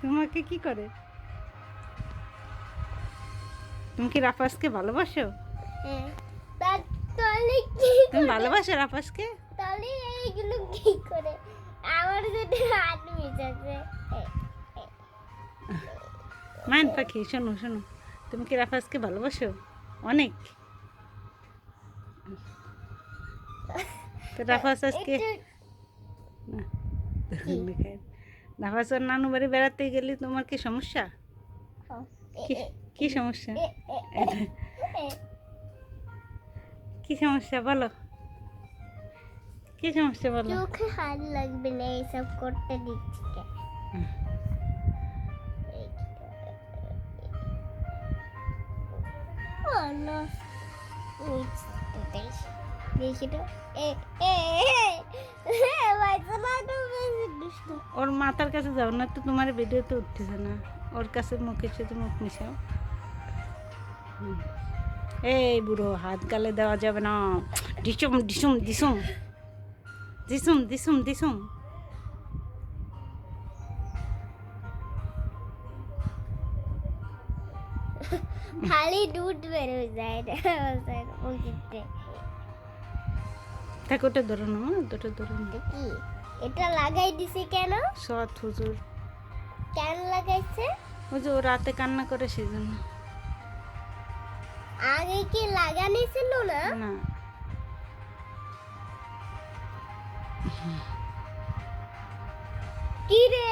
তোমাকে কি করে? তুমি কি রাফাজকে ভালোবাসো? হ্যাঁ, তাহলে কি তুমি করে? ভালোবাসো রাফাজকে? তাহলে এইগুলো কি করে? আমার সাথে হাত মিশাচ্ছে। মান পাখি, শোনো শোনো, তুমি কি রাফাজকে ভালোবাসো? অনেক। তো রাফাজ আজকে রাফাজ ওর নানু বাড়ি বেড়াতে গেলে তোমার কি সমস্যা? কি কি সমস্যা? কি সমস্যা বলো? কি সমস্যা বলো? চোখে হাত লাগবে না এইসব করতে দিচ্ছি কে? ও না, দেখি তো। এ এ ওর মাথার কাছে যাও না তো, তোমার ভিডিওতে উঠতেছে না। ওর কাছে মুখের সাথে মুখ মিশাও। এই বুড়ো, হাত গালে দেওয়া যাবে না। ডিসুম ডিসুম ডিসুম ডিসুম ডিসুম ডিসুম। খালি দুধ বেরোয় যায় মুখেতে। দেখো ওটা ধরো না, দুটো ধরো না। কি এটা লাগাই দিছে কেন? সৎ হুজুর, কেন লাগাইছে? ওই যে ও রাতে কান্না করে সেজন্য। আগে কি লাগানি ছিল না? না, কি রে